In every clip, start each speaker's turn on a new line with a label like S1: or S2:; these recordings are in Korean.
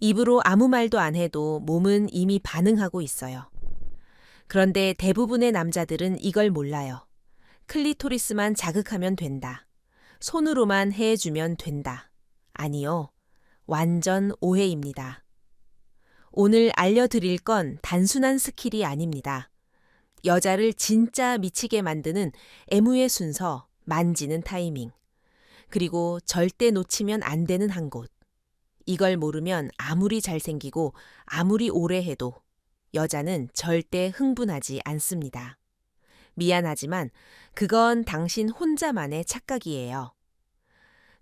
S1: 입으로 아무 말도 안 해도 몸은 이미 반응하고 있어요. 그런데 대부분의 남자들은 이걸 몰라요. 클리토리스만 자극하면 된다. 손으로만 해주면 된다. 아니요. 완전 오해입니다. 오늘 알려드릴 건 단순한 스킬이 아닙니다. 여자를 진짜 미치게 만드는 애무의 순서, 만지는 타이밍, 그리고 절대 놓치면 안 되는 한 곳. 이걸 모르면 아무리 잘생기고 아무리 오래 해도 여자는 절대 흥분하지 않습니다. 미안하지만 그건 당신 혼자만의 착각이에요.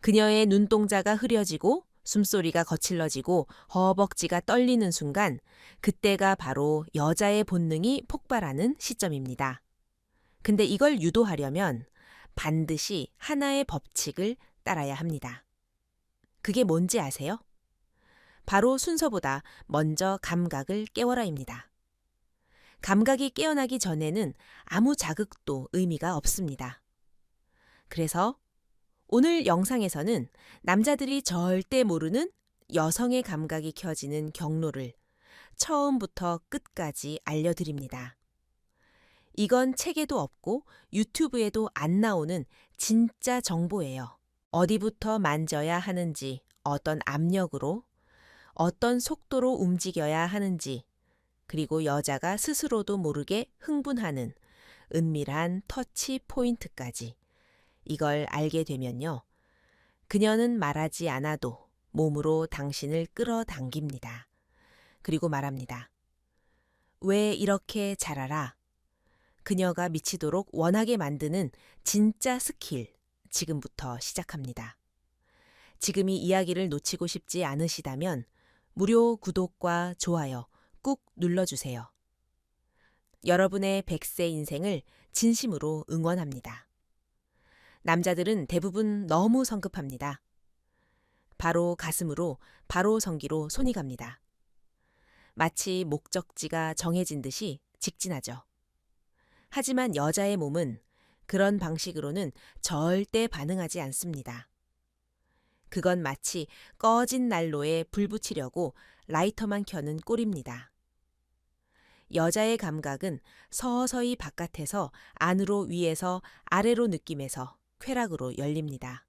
S1: 그녀의 눈동자가 흐려지고 숨소리가 거칠러지고 허벅지가 떨리는 순간 그때가 바로 여자의 본능이 폭발하는 시점입니다. 근데 이걸 유도하려면 반드시 하나의 법칙을 따라야 합니다. 그게 뭔지 아세요? 바로 순서보다 먼저 감각을 깨워라입니다. 감각이 깨어나기 전에는 아무 자극도 의미가 없습니다. 그래서 오늘 영상에서는 남자들이 절대 모르는 여성의 감각이 켜지는 경로를 처음부터 끝까지 알려드립니다. 이건 책에도 없고 유튜브에도 안 나오는 진짜 정보예요. 어디부터 만져야 하는지, 어떤 압력으로, 어떤 속도로 움직여야 하는지, 그리고 여자가 스스로도 모르게 흥분하는 은밀한 터치 포인트까지. 이걸 알게 되면요. 그녀는 말하지 않아도 몸으로 당신을 끌어당깁니다. 그리고 말합니다. 왜 이렇게 잘 알아? 그녀가 미치도록 원하게 만드는 진짜 스킬, 지금부터 시작합니다. 지금 이 이야기를 놓치고 싶지 않으시다면 무료 구독과 좋아요 꾹 눌러주세요. 여러분의 100세 인생을 진심으로 응원합니다. 남자들은 대부분 너무 성급합니다. 바로 가슴으로, 바로 성기로 손이 갑니다. 마치 목적지가 정해진 듯이 직진하죠. 하지만 여자의 몸은 그런 방식으로는 절대 반응하지 않습니다. 그건 마치 꺼진 난로에 불 붙이려고 라이터만 켜는 꼴입니다. 여자의 감각은 서서히 바깥에서 안으로 위에서 아래로 느낌에서 쾌락으로 열립니다.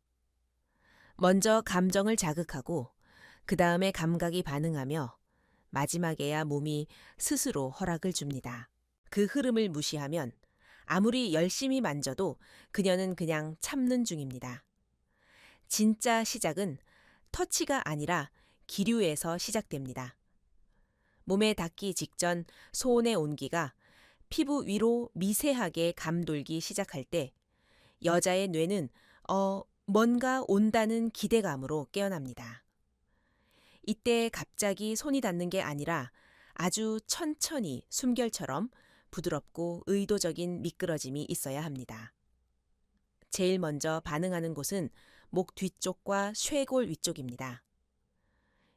S1: 먼저 감정을 자극하고 그 다음에 감각이 반응하며 마지막에야 몸이 스스로 허락을 줍니다. 그 흐름을 무시하면 아무리 열심히 만져도 그녀는 그냥 참는 중입니다. 진짜 시작은 터치가 아니라 기류에서 시작됩니다. 몸에 닿기 직전 소원의 온기가 피부 위로 미세하게 감돌기 시작할 때 여자의 뇌는 뭔가 온다는 기대감으로 깨어납니다. 이때 갑자기 손이 닿는 게 아니라 아주 천천히 숨결처럼 부드럽고 의도적인 미끄러짐이 있어야 합니다. 제일 먼저 반응하는 곳은 목 뒤쪽과 쇄골 위쪽입니다.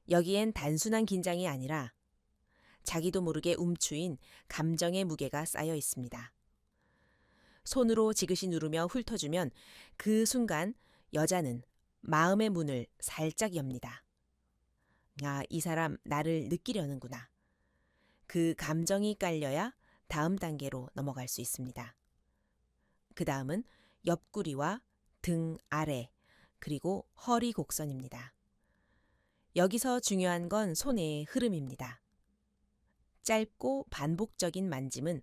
S1: 여기엔 단순한 긴장이 아니라 자기도 모르게 움츠인 감정의 무게가 쌓여 있습니다. 손으로 지그시 누르며 훑어주면 그 순간 여자는 마음의 문을 살짝 엽니다. 아, 이 사람 나를 느끼려는구나. 그 감정이 깔려야 다음 단계로 넘어갈 수 있습니다. 그 다음은 옆구리와 등 아래, 그리고 허리 곡선입니다. 여기서 중요한 건 손의 흐름입니다. 짧고 반복적인 만짐은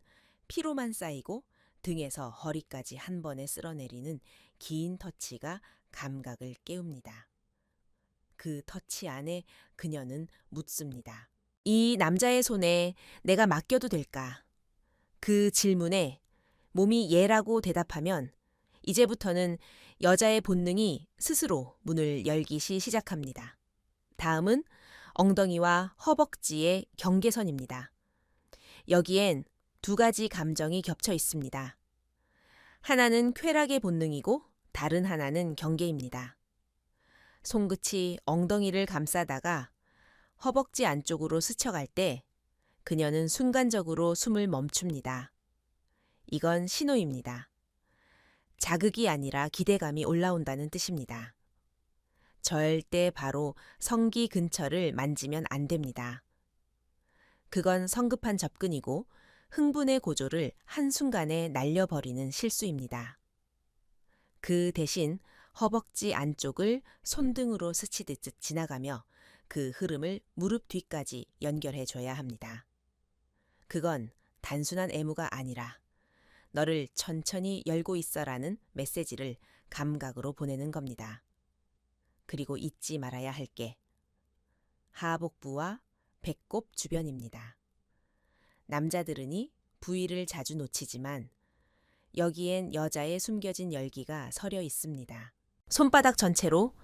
S1: 피로만 쌓이고 등에서 허리까지 한 번에 쓸어내리는 긴 터치가 감각을 깨웁니다. 그 터치 안에 그녀는 묻습니다. 이 남자의 손에 내가 맡겨도 될까? 그 질문에 몸이 예라고 대답하면 이제부터는 여자의 본능이 스스로 문을 열기 시작합니다. 다음은 엉덩이와 허벅지의 경계선입니다. 여기엔 두 가지 감정이 겹쳐 있습니다. 하나는 쾌락의 본능이고 다른 하나는 경계입니다. 손끝이 엉덩이를 감싸다가 허벅지 안쪽으로 스쳐갈 때 그녀는 순간적으로 숨을 멈춥니다. 이건 신호입니다. 자극이 아니라 기대감이 올라온다는 뜻입니다. 절대 바로 성기 근처를 만지면 안 됩니다. 그건 성급한 접근이고 흥분의 고조를 한순간에 날려버리는 실수입니다. 그 대신 허벅지 안쪽을 손등으로 스치듯 지나가며 그 흐름을 무릎 뒤까지 연결해 줘야 합니다. 그건 단순한 애무가 아니라 너를 천천히 열고 있어라는 메시지를 감각으로 보내는 겁니다. 그리고 잊지 말아야 할 게 하복부와 배꼽 주변입니다. 남자들은이 부위를 자주 놓치지만 여기엔 여자의 숨겨진 열기가 서려 있습니다. 손바닥 전체로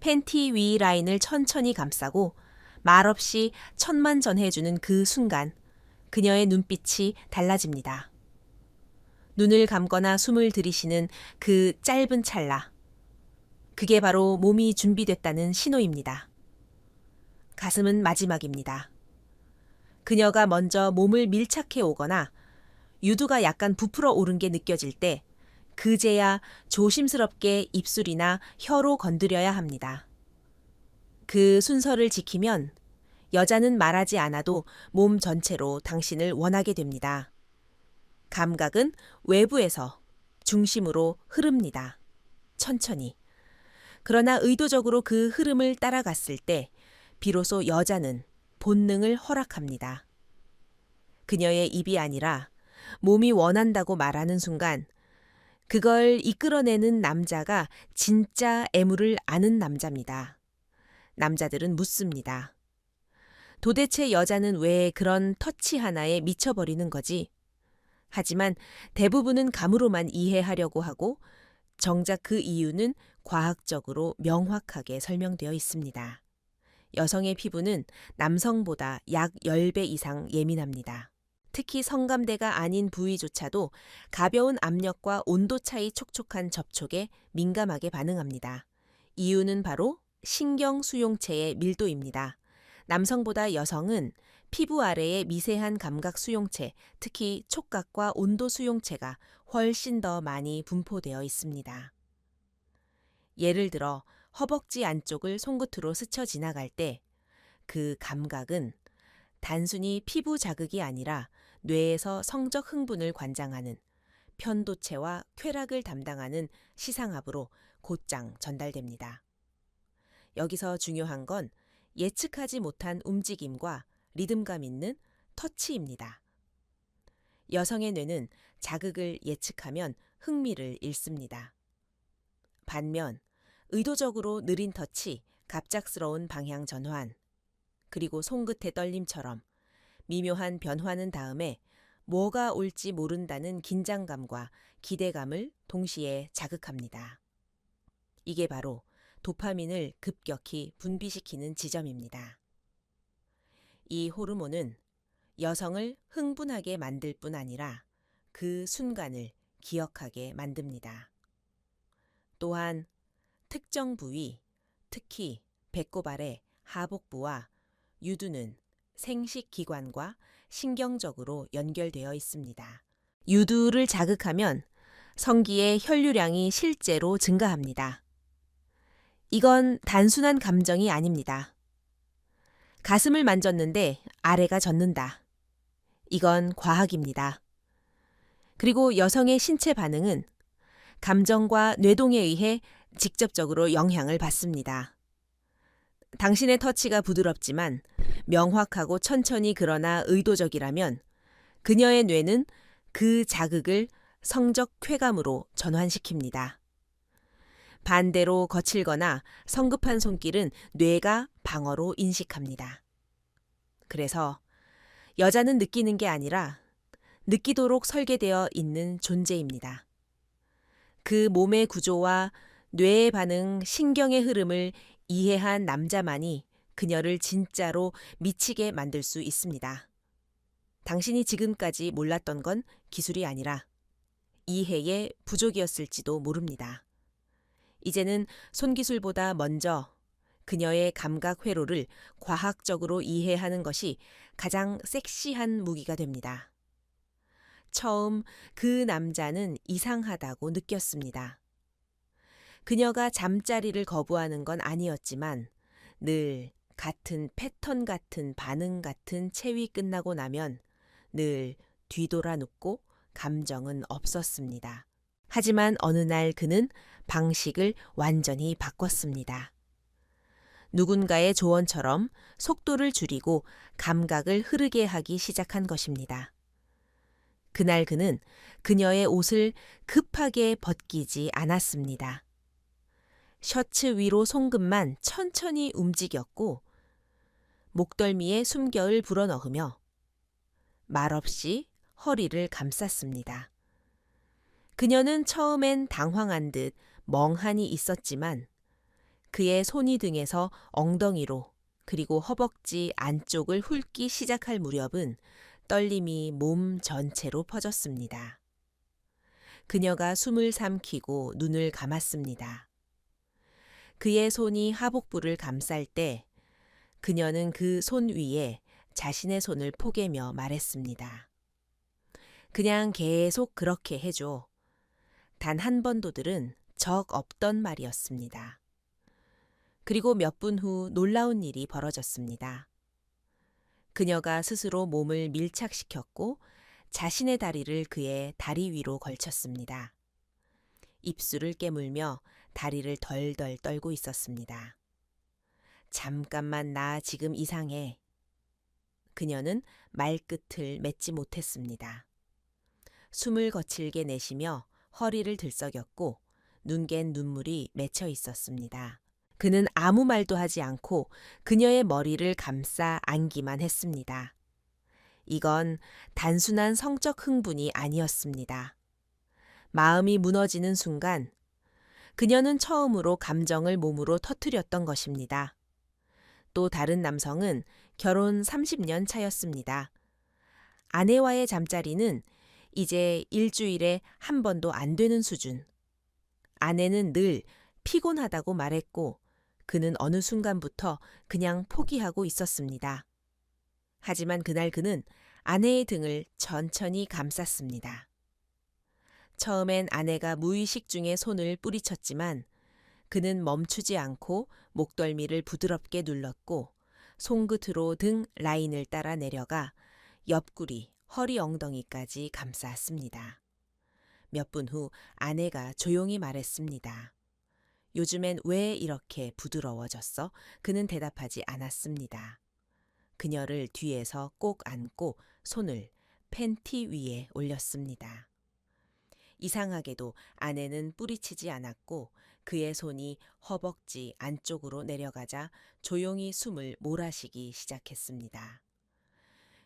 S1: 팬티 위 라인을 천천히 감싸고 말없이 천만전해주는 그 순간 그녀의 눈빛이 달라집니다. 눈을 감거나 숨을 들이쉬는 그 짧은 찰나. 그게 바로 몸이 준비됐다는 신호입니다. 가슴은 마지막입니다. 그녀가 먼저 몸을 밀착해 오거나 유두가 약간 부풀어 오른 게 느껴질 때 그제야 조심스럽게 입술이나 혀로 건드려야 합니다. 그 순서를 지키면 여자는 말하지 않아도 몸 전체로 당신을 원하게 됩니다. 감각은 외부에서 중심으로 흐릅니다. 천천히. 그러나 의도적으로 그 흐름을 따라갔을 때 비로소 여자는 본능을 허락합니다. 그녀의 입이 아니라 몸이 원한다고 말하는 순간 그걸 이끌어내는 남자가 진짜 애무를 아는 남자입니다. 남자들은 묻습니다. 도대체 여자는 왜 그런 터치 하나에 미쳐버리는 거지? 하지만 대부분은 감으로만 이해하려고 하고 정작 그 이유는 과학적으로 명확하게 설명되어 있습니다. 여성의 피부는 남성보다 약 10배 이상 예민합니다. 특히 성감대가 아닌 부위조차도 가벼운 압력과 온도 차이 촉촉한 접촉에 민감하게 반응합니다. 이유는 바로 신경 수용체의 밀도입니다. 남성보다 여성은 피부 아래의 미세한 감각 수용체, 특히 촉각과 온도 수용체가 훨씬 더 많이 분포되어 있습니다. 예를 들어 허벅지 안쪽을 손끝으로 스쳐 지나갈 때 그 감각은 단순히 피부 자극이 아니라 뇌에서 성적 흥분을 관장하는 편도체와 쾌락을 담당하는 시상압으로 곧장 전달됩니다. 여기서 중요한 건 예측하지 못한 움직임과 리듬감 있는 터치입니다. 여성의 뇌는 자극을 예측하면 흥미를 잃습니다. 반면 의도적으로 느린 터치, 갑작스러운 방향 전환, 그리고 손끝의 떨림처럼 미묘한 변화는 다음에 뭐가 올지 모른다는 긴장감과 기대감을 동시에 자극합니다. 이게 바로 도파민을 급격히 분비시키는 지점입니다. 이 호르몬은 여성을 흥분하게 만들 뿐 아니라 그 순간을 기억하게 만듭니다. 또한 특정 부위, 특히 배꼽 아래 하복부와 유두는 생식기관과 신경적으로 연결되어 있습니다. 유두를 자극하면 성기의 혈류량이 실제로 증가합니다. 이건 단순한 감정이 아닙니다. 가슴을 만졌는데 아래가 젖는다. 이건 과학입니다. 그리고 여성의 신체 반응은 감정과 뇌동에 의해 직접적으로 영향을 받습니다. 당신의 터치가 부드럽지만 명확하고 천천히 그러나 의도적이라면 그녀의 뇌는 그 자극을 성적 쾌감으로 전환시킵니다. 반대로 거칠거나 성급한 손길은 뇌가 방어로 인식합니다. 그래서 여자는 느끼는 게 아니라 느끼도록 설계되어 있는 존재입니다. 그 몸의 구조와 뇌의 반응, 신경의 흐름을 이해한 남자만이 그녀를 진짜로 미치게 만들 수 있습니다. 당신이 지금까지 몰랐던 건 기술이 아니라 이해의 부족이었을지도 모릅니다. 이제는 손기술보다 먼저 그녀의 감각 회로를 과학적으로 이해하는 것이 가장 섹시한 무기가 됩니다. 처음 그 남자는 이상하다고 느꼈습니다. 그녀가 잠자리를 거부하는 건 아니었지만 늘 같은 패턴 같은 반응 같은 체위 끝나고 나면 늘 뒤돌아 눕고 감정은 없었습니다. 하지만 어느 날 그는 방식을 완전히 바꿨습니다. 누군가의 조언처럼 속도를 줄이고 감각을 흐르게 하기 시작한 것입니다. 그날 그는 그녀의 옷을 급하게 벗기지 않았습니다. 셔츠 위로 손끝만 천천히 움직였고 목덜미에 숨겨을 불어넣으며 말없이 허리를 감쌌습니다. 그녀는 처음엔 당황한 듯 멍하니 있었지만 그의 손이 등에서 엉덩이로 그리고 허벅지 안쪽을 훑기 시작할 무렵은 떨림이 몸 전체로 퍼졌습니다. 그녀가 숨을 삼키고 눈을 감았습니다. 그의 손이 하복부를 감쌀 때 그녀는 그 손 위에 자신의 손을 포개며 말했습니다. 그냥 계속 그렇게 해줘. 단 한 번도 들은 적 없던 말이었습니다. 그리고 몇 분 후 놀라운 일이 벌어졌습니다. 그녀가 스스로 몸을 밀착시켰고 자신의 다리를 그의 다리 위로 걸쳤습니다. 입술을 깨물며 다리를 덜덜 떨고 있었습니다. 잠깐만 나 지금 이상해. 그녀는 말끝을 맺지 못했습니다. 숨을 거칠게 내쉬며 허리를 들썩였고 눈갠 눈물이 맺혀 있었습니다. 그는 아무 말도 하지 않고 그녀의 머리를 감싸 안기만 했습니다. 이건 단순한 성적 흥분이 아니었습니다. 마음이 무너지는 순간 그녀는 처음으로 감정을 몸으로 터뜨렸던 것입니다. 또 다른 남성은 결혼 30년 차였습니다. 아내와의 잠자리는 이제 일주일에 한 번도 안 되는 수준. 아내는 늘 피곤하다고 말했고 그는 어느 순간부터 그냥 포기하고 있었습니다. 하지만 그날 그는 아내의 등을 천천히 감쌌습니다. 처음엔 아내가 무의식 중에 손을 뿌리쳤지만 그는 멈추지 않고 목덜미를 부드럽게 눌렀고 손끝으로 등 라인을 따라 내려가 옆구리, 허리 엉덩이까지 감쌌습니다. 몇 분 후 아내가 조용히 말했습니다. 요즘엔 왜 이렇게 부드러워졌어? 그는 대답하지 않았습니다. 그녀를 뒤에서 꼭 안고 손을 팬티 위에 올렸습니다. 이상하게도 아내는 뿌리치지 않았고 그의 손이 허벅지 안쪽으로 내려가자 조용히 숨을 몰아쉬기 시작했습니다.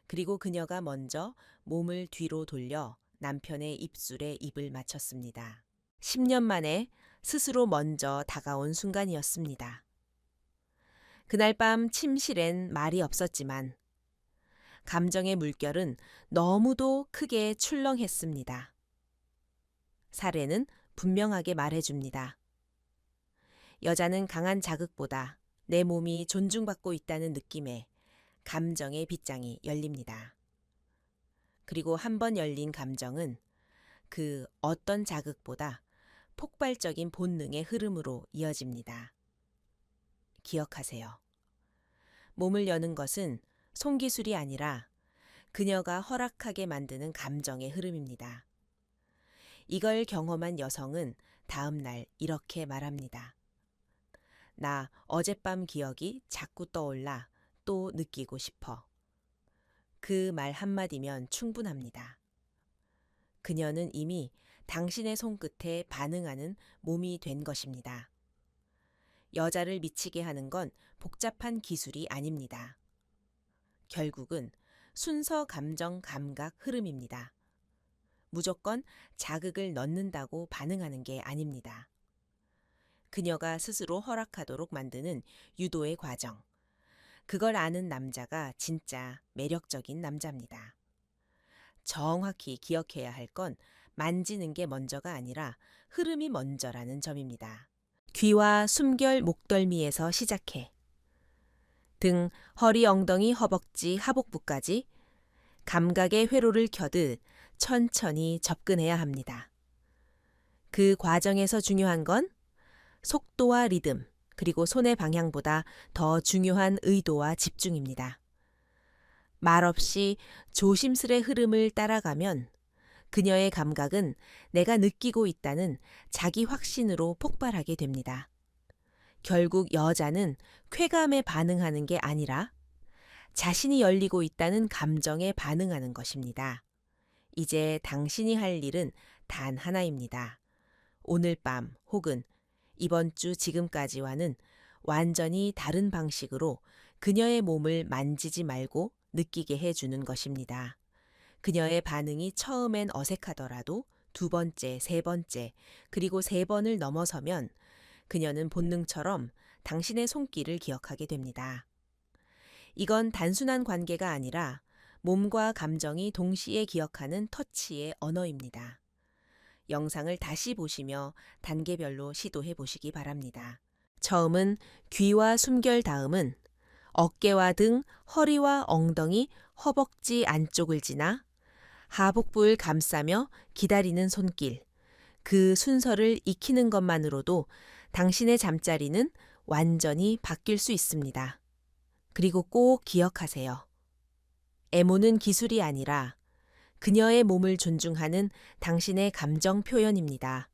S1: 그리고 그녀가 먼저 몸을 뒤로 돌려 남편의 입술에 입을 맞췄습니다. 10년 만에 스스로 먼저 다가온 순간이었습니다. 그날 밤 침실엔 말이 없었지만 감정의 물결은 너무도 크게 출렁했습니다. 사례는 분명하게 말해줍니다. 여자는 강한 자극보다 내 몸이 존중받고 있다는 느낌에 감정의 빗장이 열립니다. 그리고 한 번 열린 감정은 그 어떤 자극보다 폭발적인 본능의 흐름으로 이어집니다. 기억하세요. 몸을 여는 것은 손기술이 아니라 그녀가 허락하게 만드는 감정의 흐름입니다. 이걸 경험한 여성은 다음 날 이렇게 말합니다. 나 어젯밤 기억이 자꾸 떠올라 또 느끼고 싶어. 그 말 한마디면 충분합니다. 그녀는 이미 당신의 손끝에 반응하는 몸이 된 것입니다. 여자를 미치게 하는 건 복잡한 기술이 아닙니다. 결국은 순서 감정 감각 흐름입니다. 무조건 자극을 넣는다고 반응하는 게 아닙니다. 그녀가 스스로 허락하도록 만드는 유도의 과정. 그걸 아는 남자가 진짜 매력적인 남자입니다. 정확히 기억해야 할 건 만지는 게 먼저가 아니라 흐름이 먼저라는 점입니다. 귀와 숨결 목덜미에서 시작해 등, 허리, 엉덩이, 허벅지, 하복부까지 감각의 회로를 켜듯 천천히 접근해야 합니다. 그 과정에서 중요한 건 속도와 리듬, 그리고 손의 방향보다 더 중요한 의도와 집중입니다. 말없이 조심스레 흐름을 따라가면 그녀의 감각은 내가 느끼고 있다는 자기 확신으로 폭발하게 됩니다. 결국 여자는 쾌감에 반응하는 게 아니라 자신이 열리고 있다는 감정에 반응하는 것입니다. 이제 당신이 할 일은 단 하나입니다. 오늘 밤 혹은 이번 주 지금까지와는 완전히 다른 방식으로 그녀의 몸을 만지지 말고 느끼게 해주는 것입니다. 그녀의 반응이 처음엔 어색하더라도 두 번째, 세 번째, 그리고 세 번을 넘어서면 그녀는 본능처럼 당신의 손길을 기억하게 됩니다. 이건 단순한 관계가 아니라 몸과 감정이 동시에 기억하는 터치의 언어입니다. 영상을 다시 보시며 단계별로 시도해 보시기 바랍니다. 처음은 귀와 숨결, 다음은 어깨와 등, 허리와 엉덩이, 허벅지 안쪽을 지나 하복부를 감싸며 기다리는 손길. 그 순서를 익히는 것만으로도 당신의 잠자리는 완전히 바뀔 수 있습니다. 그리고 꼭 기억하세요. 애모는 기술이 아니라 그녀의 몸을 존중하는 당신의 감정 표현입니다.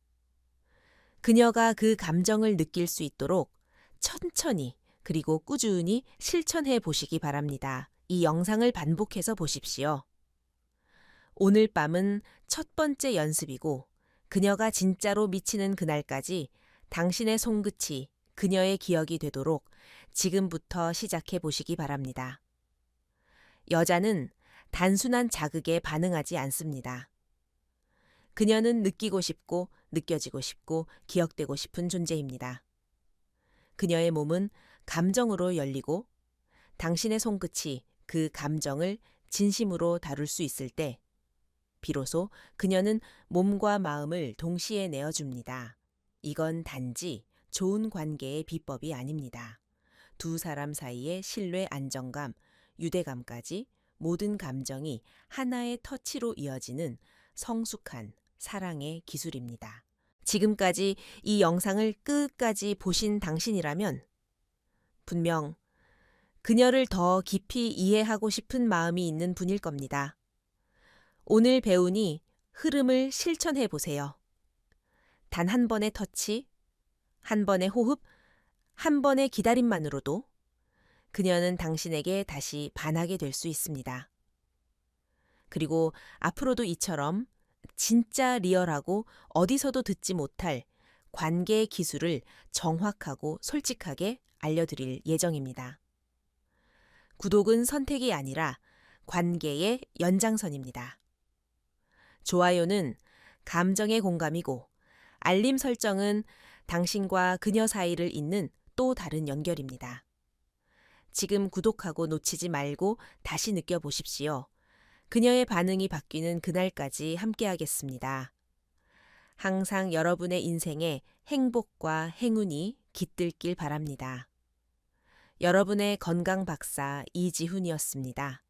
S1: 그녀가 그 감정을 느낄 수 있도록 천천히 그리고 꾸준히 실천해 보시기 바랍니다. 이 영상을 반복해서 보십시오. 오늘 밤은 첫 번째 연습이고 그녀가 진짜로 미치는 그날까지 당신의 손끝이 그녀의 기억이 되도록 지금부터 시작해 보시기 바랍니다. 여자는 단순한 자극에 반응하지 않습니다. 그녀는 느끼고 싶고 느껴지고 싶고 기억되고 싶은 존재입니다. 그녀의 몸은 감정으로 열리고 당신의 손끝이 그 감정을 진심으로 다룰 수 있을 때 비로소 그녀는 몸과 마음을 동시에 내어줍니다. 이건 단지 좋은 관계의 비법이 아닙니다. 두 사람 사이의 신뢰, 안정감, 유대감까지 모든 감정이 하나의 터치로 이어지는 성숙한 사랑의 기술입니다. 지금까지 이 영상을 끝까지 보신 당신이라면 분명 그녀를 더 깊이 이해하고 싶은 마음이 있는 분일 겁니다. 오늘 배우니 흐름을 실천해 보세요. 단 한 번의 터치, 한 번의 호흡, 한 번의 기다림만으로도 그녀는 당신에게 다시 반하게 될 수 있습니다. 그리고 앞으로도 이처럼 진짜 리얼하고 어디서도 듣지 못할 관계의 기술을 정확하고 솔직하게 알려드릴 예정입니다. 구독은 선택이 아니라 관계의 연장선입니다. 좋아요는 감정의 공감이고 알림 설정은 당신과 그녀 사이를 잇는 또 다른 연결입니다. 지금 구독하고 놓치지 말고 다시 느껴보십시오. 그녀의 반응이 바뀌는 그날까지 함께하겠습니다. 항상 여러분의 인생에 행복과 행운이 깃들길 바랍니다. 여러분의 건강 박사 이지훈이었습니다.